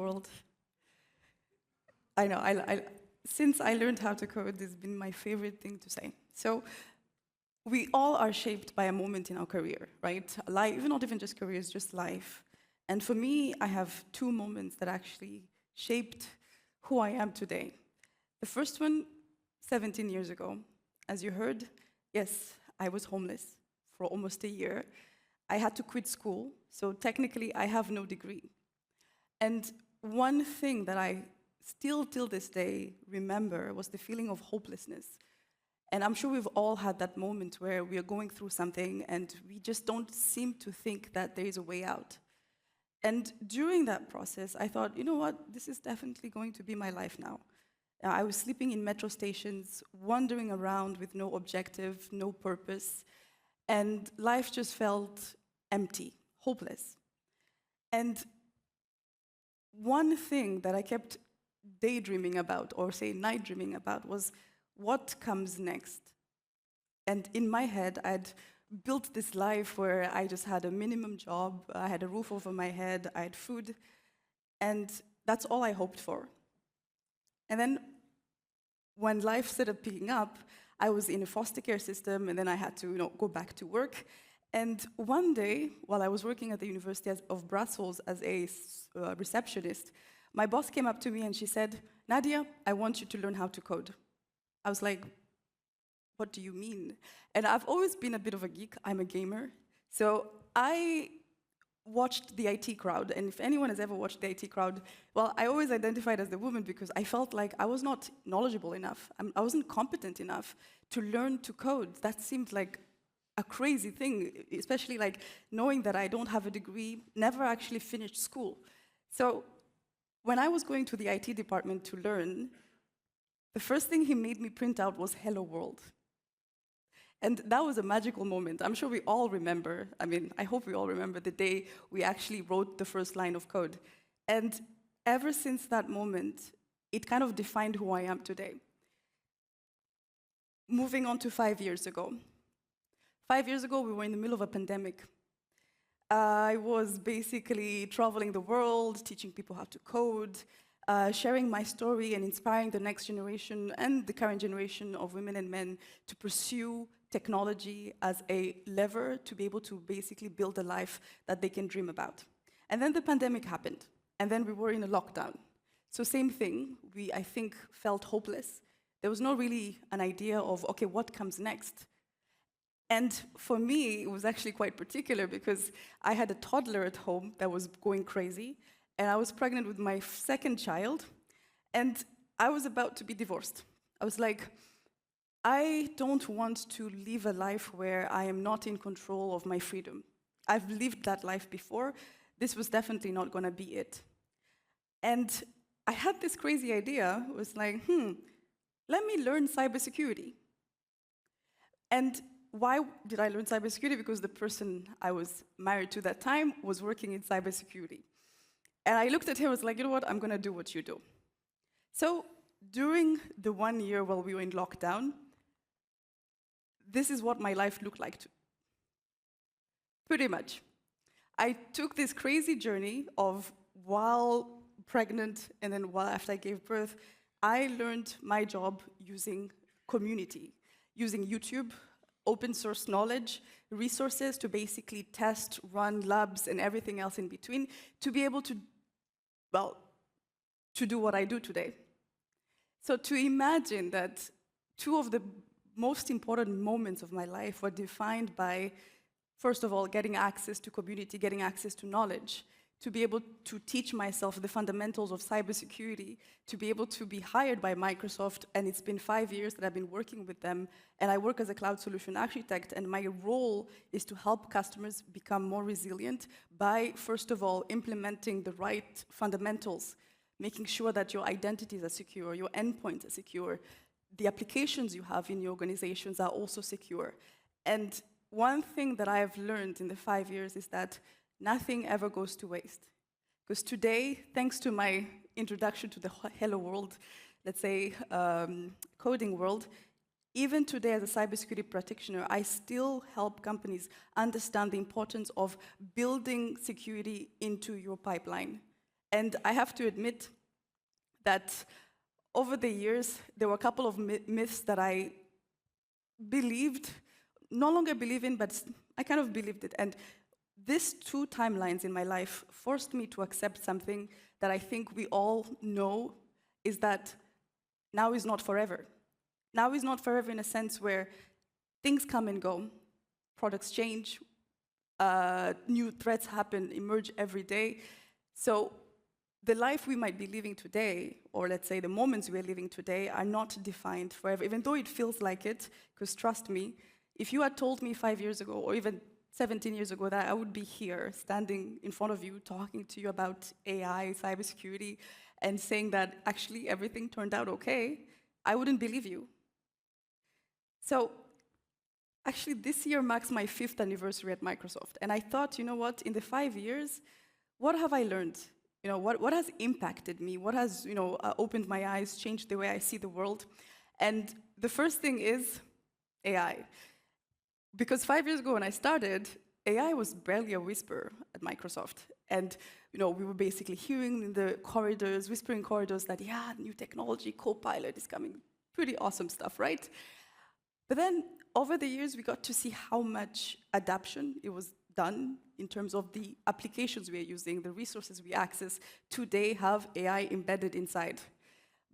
world. I know, since I learned how to code, this has been my favorite thing to say. So we all are shaped by a moment in our career, right? Life, not even just careers, just life. And for me, I have two moments that actually shaped who I am today. The first one, 17 years ago. As you heard, yes, I was homeless for almost a year. I had to quit school, so technically I have no degree. And one thing that I still till this day remember was the feeling of hopelessness. And I'm sure we've all had that moment where we are going through something and we just don't seem to think that there is a way out. And during that process, I thought, you know what, this is definitely going to be my life now. I was sleeping in metro stations, wandering around with no objective, no purpose, and life just felt empty, hopeless. And one thing that I kept daydreaming about, or say night dreaming about, was what comes next. And in my head, I'd built this life where I just had a minimum job, I had a roof over my head, I had food, and that's all I hoped for. And then when life started picking up, I was in a foster care system, and then I had to go back to work. And one day, while I was working at the University of Brussels as a receptionist, my boss came up to me and she said, "Nadia, I want you to learn how to code." I was like, what do you mean? And I've always been a bit of a geek. I'm a gamer. So I watched the IT crowd. And if anyone has ever watched the IT crowd, well, I always identified as the woman because I felt like I was not knowledgeable enough. I wasn't competent enough to learn to code. That seemed like a crazy thing, especially like knowing that I don't have a degree, never actually finished school. So when I was going to the IT department to learn, the first thing he made me print out was "Hello World." And that was a magical moment. I'm sure we all remember, I hope we all remember the day we actually wrote the first line of code. And ever since that moment, it kind of defined who I am today. Moving on to 5 years ago. 5 years ago, we were in the middle of a pandemic. I was basically traveling the world, teaching people how to code, sharing my story and inspiring the next generation and the current generation of women and men to pursue technology as a lever to be able to basically build a life that they can dream about. And then the pandemic happened, and then we were in a lockdown. So same thing, we, I think, felt hopeless. There was not really an idea of, okay, what comes next? And for me, it was actually quite particular because I had a toddler at home that was going crazy, and I was pregnant with my second child, and I was about to be divorced. I was like, I don't want to live a life where I am not in control of my freedom. I've lived that life before. This was definitely not going to be it. And I had this crazy idea. It was like, let me learn cybersecurity. And why did I learn cybersecurity? Because the person I was married to that time was working in cybersecurity. And I looked at him and was like, you know what, I'm going to do what you do. So during the 1 year while we were in lockdown, this is what my life looked like. Pretty much. I took this crazy journey of while pregnant and then while after I gave birth, I learned my job using community, using YouTube, open source knowledge, resources to basically test, run labs and everything else in between to be able to, well, to do what I do today. So to imagine that two of the most important moments of my life were defined by, first of all, getting access to community, getting access to knowledge, to be able to teach myself the fundamentals of cybersecurity, to be able to be hired by Microsoft, and it's been 5 years that I've been working with them, and I work as a cloud solution architect, and my role is to help customers become more resilient by, first of all, implementing the right fundamentals, making sure that your identities are secure, your endpoints are secure, the applications you have in your organizations are also secure. And one thing that I have learned in the 5 years is that nothing ever goes to waste. Because today, thanks to my introduction to the hello world, let's say, coding world, even today as a cybersecurity practitioner, I still help companies understand the importance of building security into your pipeline. And I have to admit that over the years, there were a couple of myths that I believed, no longer believe in, but I kind of believed it. And these two timelines in my life forced me to accept something that I think we all know, is that now is not forever. Now is not forever in a sense where things come and go, products change, new threats happen, emerge every day. So the life we might be living today, or let's say the moments we're living today, are not defined forever, even though it feels like it, because trust me, if you had told me 5 years ago, or even 17 years ago, that I would be here, standing in front of you, talking to you about AI, cybersecurity, and saying that actually everything turned out okay, I wouldn't believe you. So actually, this year marks my 5th anniversary at Microsoft, and I thought, you know what, in the 5 years, what have I learned? You know, what has impacted me? What has, opened my eyes, changed the way I see the world? And the first thing is AI. Because 5 years ago when I started, AI was barely a whisper at Microsoft. And we were basically hearing in the corridors, whispering corridors that, yeah, new technology, Copilot is coming. Pretty awesome stuff, right? But then over the years, we got to see how much adaptation it was done in terms of the applications we are using, the resources we access today have AI embedded inside.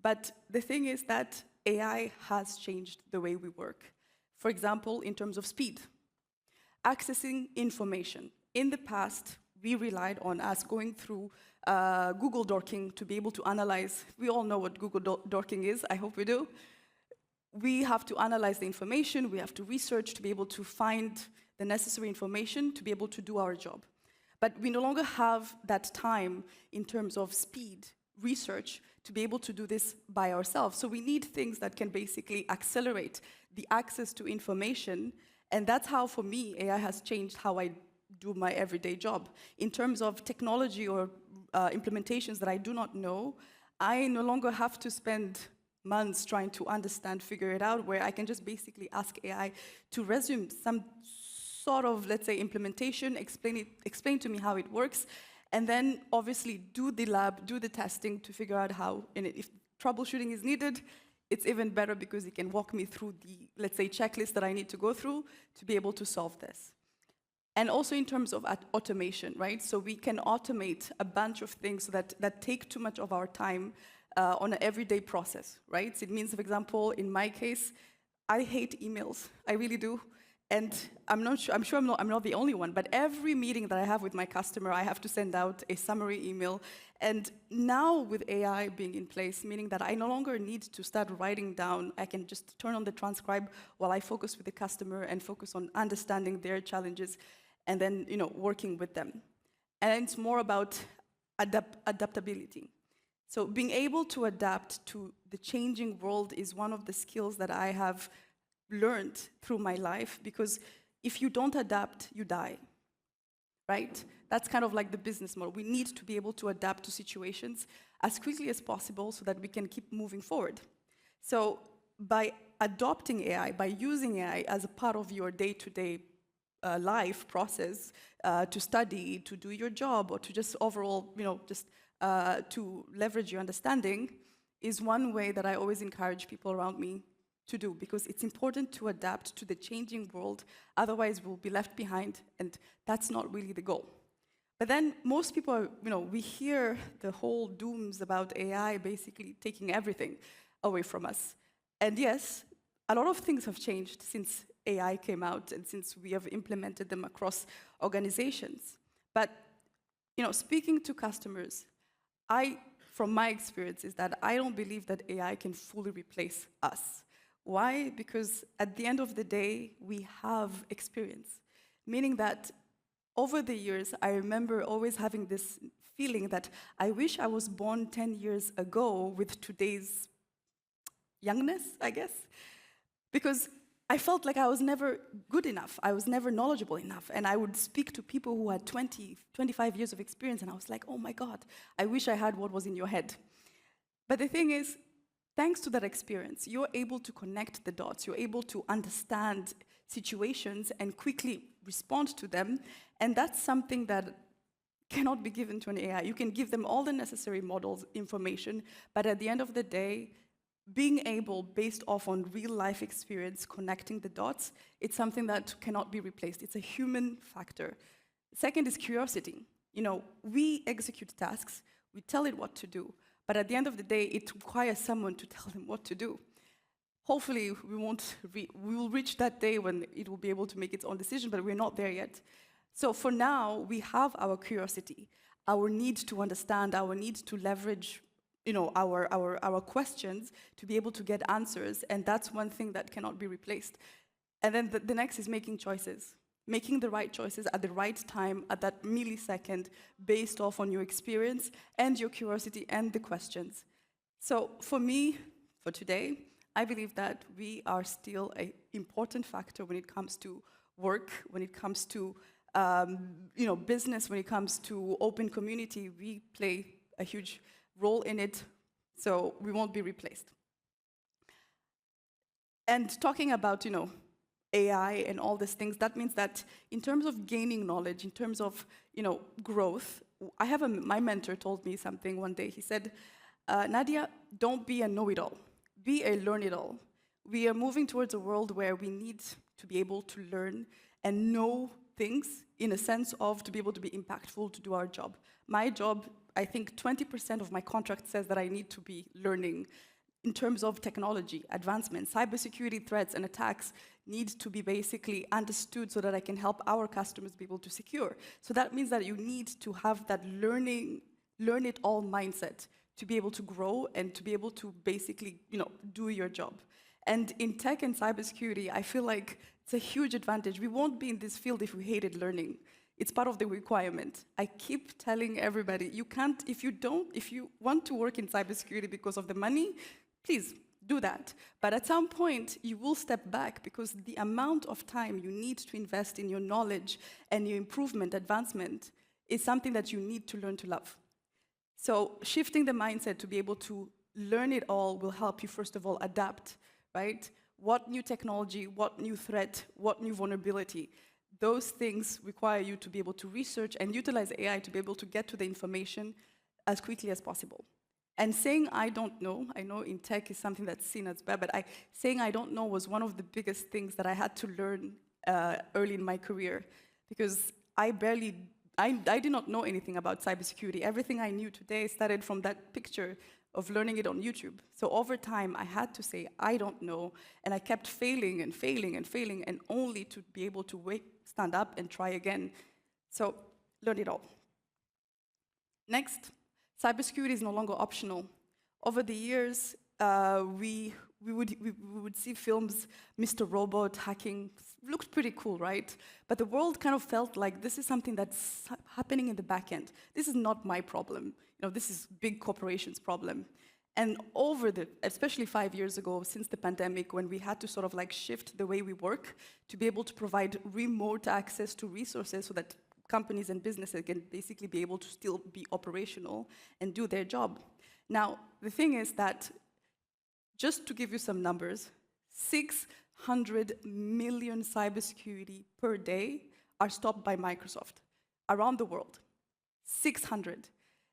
But the thing is that AI has changed the way we work. For example, in terms of speed, accessing information. In the past, we relied on us going through Google dorking to be able to analyze. We all know what Google dorking is, I hope we do. We have to analyze the information, we have to research to be able to find the necessary information to be able to do our job. But we no longer have that time in terms of speed, research, to be able to do this by ourselves. So we need things that can basically accelerate the access to information, and that's how, for me, AI has changed how I do my everyday job. In terms of technology or implementations that I do not know, I no longer have to spend months trying to understand, figure it out, where I can just basically ask AI to resume some sort of, let's say, implementation, explain to me how it works, and then obviously do the lab, do the testing to figure out how, and if troubleshooting is needed, it's even better because it can walk me through the, let's say, checklist that I need to go through to be able to solve this. And also in terms of automation, right? So we can automate a bunch of things that take too much of our time on an everyday process, right? So it means, for example, in my case, I hate emails. I really do. And I'm sure I'm not the only one, but every meeting that I have with my customer, I have to send out a summary email. And now with AI being in place, meaning that I no longer need to start writing down, I can just turn on the transcribe while I focus with the customer and focus on understanding their challenges and then, working with them. And it's more about adaptability. So being able to adapt to the changing world is one of the skills that I have learned through my life, because if you don't adapt, you die, right? That's kind of like the business model. We need to be able to adapt to situations as quickly as possible so that we can keep moving forward. So by adopting AI, by using AI as a part of your day-to-day life process, to study, to do your job, or to just overall, to leverage your understanding, is one way that I always encourage people around me to do, because it's important to adapt to the changing world, otherwise we'll be left behind, and that's not really the goal. But then most people are, we hear the whole dooms about AI basically taking everything away from us. And yes, a lot of things have changed since AI came out and since we have implemented them across organizations. But, speaking to customers, from my experience, is that I don't believe that AI can fully replace us. Why? Because at the end of the day, we have experience. Meaning that over the years, I remember always having this feeling that I wish I was born 10 years ago with today's youngness, I guess. Because I felt like I was never good enough. I was never knowledgeable enough. And I would speak to people who had 20, 25 years of experience, and I was like, oh my God, I wish I had what was in your head. But the thing is, thanks to that experience, you're able to connect the dots. You're able to understand situations and quickly respond to them. And that's something that cannot be given to an AI. You can give them all the necessary models, information, but at the end of the day, being able, based off on real life experience, connecting the dots, it's something that cannot be replaced. It's a human factor. Second is curiosity. You know, we execute tasks, we tell it what to do, but at the end of the day, it requires someone to tell them what to do. Hopefully, we will reach that day when it will be able to make its own decision, but we're not there yet. So for now, we have our curiosity, our need to understand, our need to leverage, you know, our questions to be able to get answers, and that's one thing that cannot be replaced. And then the next is making choices. Making the right choices at the right time, at that millisecond, based off on your experience and your curiosity and the questions. So for me, for today, I believe that we are still an important factor when it comes to work, when it comes to you know, business, when it comes to open community. We play a huge role in it, so we won't be replaced. And talking about, you know, AI and all these things, that means that in terms of gaining knowledge, in terms of, you know, growth, my mentor told me something one day. He said, Nadia, don't be a know-it-all, be a learn-it-all. We are moving towards a world where we need to be able to learn and know things in a sense of to be able to be impactful, to do our job. My job, I think 20% of my contract says that I need to be learning in terms of technology, advancement. Cybersecurity threats and attacks need to be basically understood so that I can help our customers be able to secure. So that means that you need to have that learn it all mindset to be able to grow and to be able to basically, you know, do your job. And in tech and cybersecurity, I feel like it's a huge advantage. We won't be in this field if we hated learning. It's part of the requirement. I keep telling everybody, you can't, if you want to work in cybersecurity because of the money, please do that. But at some point, you will step back because the amount of time you need to invest in your knowledge and your improvement, advancement, is something that you need to learn to love. So shifting the mindset to be able to learn it all will help you, first of all, adapt, right? What new technology, what new threat, what new vulnerability, those things require you to be able to research and utilize AI to be able to get to the information as quickly as possible. And saying I don't know, I know in tech is something that's seen as bad, but saying I don't know was one of the biggest things that I had to learn early in my career, because I did not know anything about cybersecurity. Everything I knew today started from that picture of learning it on YouTube. So over time, I had to say, I don't know, and I kept failing and failing and failing, and only to be able to stand up and try again. So learn it all. Next, cybersecurity is no longer optional. Over the years, we would see films, Mr. Robot hacking, looked pretty cool, right? But the world kind of felt like this is something that's happening in the back end. This is not my problem. You know, this is big corporations' problem. And especially 5 years ago, since the pandemic, when we had to sort of like shift the way we work to be able to provide remote access to resources so that companies and businesses can basically be able to still be operational and do their job. Now, the thing is that, just to give you some numbers, 600 million cybersecurity per day are stopped by Microsoft around the world. 600.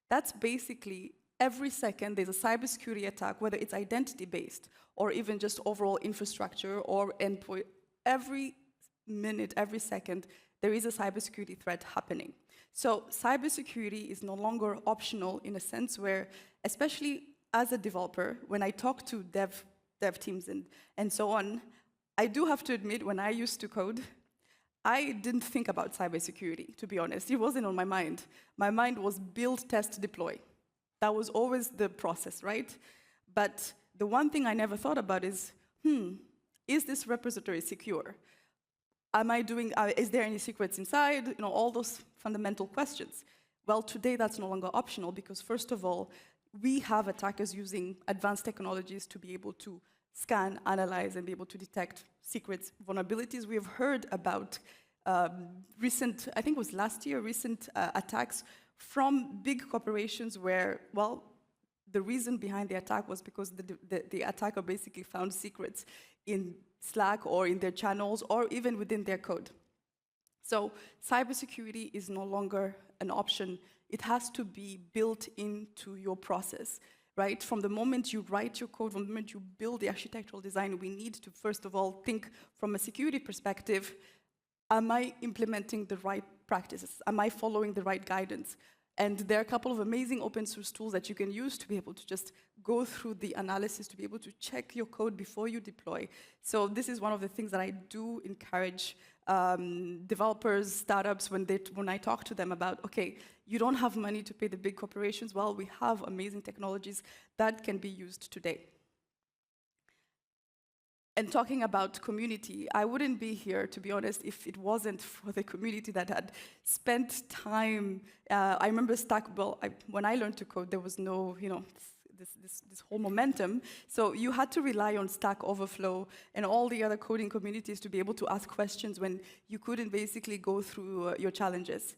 That's basically every second there's a cybersecurity attack, whether it's identity-based or even just overall infrastructure or endpoint. Every minute, every second, there is a cybersecurity threat happening. So cybersecurity is no longer optional in a sense where, especially as a developer, when I talk to dev teams and so on, I do have to admit, when I used to code, I didn't think about cybersecurity, to be honest. It wasn't on my mind. My mind was build, test, deploy. That was always the process, right? But the one thing I never thought about is this repository secure? Is there any secrets inside? You know, all those fundamental questions. Well, today that's no longer optional because, first of all, we have attackers using advanced technologies to be able to scan, analyze, and be able to detect secrets, vulnerabilities. We have heard about recent, I think it was last year, recent attacks from big corporations where, well, the reason behind the attack was because the attacker basically found secrets in Slack or in their channels or even within their code. So cybersecurity is no longer an option. It has to be built into your process, right? From the moment you write your code, from the moment you build the architectural design, we need to, first of all, think from a security perspective, am I implementing the right practices? Am I following the right guidance? And there are a couple of amazing open source tools that you can use to be able to just go through the analysis, to be able to check your code before you deploy. So this is one of the things that I do encourage developers, startups, when I talk to them about, okay, you don't have money to pay the big corporations. Well, we have amazing technologies that can be used today. And talking about community, I wouldn't be here, to be honest, if it wasn't for the community that had spent time. I remember when I learned to code, there was no, this whole momentum. So you had to rely on Stack Overflow and all the other coding communities to be able to ask questions when you couldn't basically go through your challenges.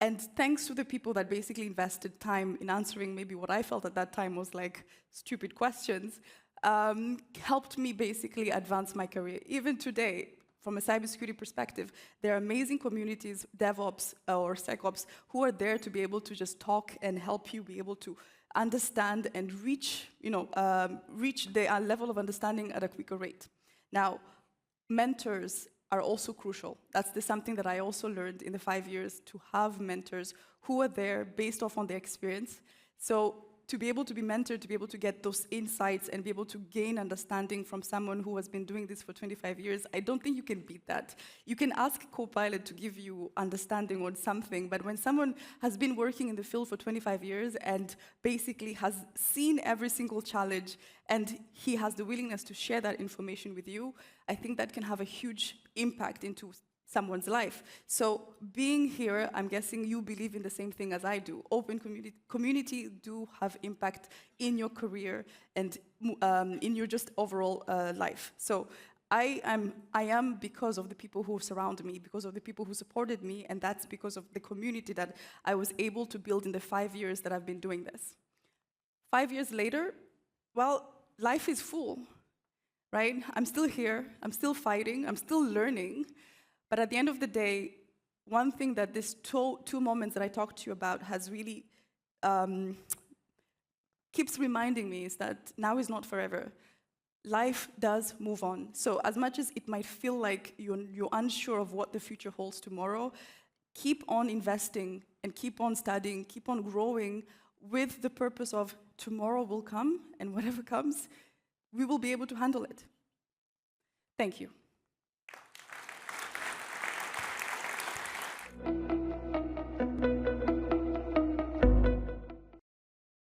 And thanks to the people that basically invested time in answering maybe what I felt at that time was like stupid questions, helped me basically advance my career. Even today, from a cybersecurity perspective, there are amazing communities, DevOps or SecOps, who are there to be able to just talk and help you be able to understand and reach the level of understanding at a quicker rate. Now, mentors are also crucial. That's something that I also learned in the 5 years, to have mentors who are there based off on their experience. So to be able to be mentored, to be able to get those insights and be able to gain understanding from someone who has been doing this for 25 years, I don't think you can beat that. You can ask Copilot to give you understanding on something, but when someone has been working in the field for 25 years and basically has seen every single challenge and he has the willingness to share that information with you, I think that can have a huge impact into someone's life. So being here, I'm guessing you believe in the same thing as I do. Open community do have impact in your career and in your just overall life. So I am because of the people who surround me, because of the people who supported me, and that's because of the community that I was able to build in the 5 years that I've been doing this. 5 years later, well, life is full, right? I'm still here, I'm still fighting, I'm still learning. But at the end of the day, one thing that these two moments that I talked to you about has really keeps reminding me is that now is not forever. Life does move on. So as much as it might feel like you're unsure of what the future holds tomorrow, keep on investing and keep on studying, keep on growing with the purpose of tomorrow will come, and whatever comes, we will be able to handle it. Thank you.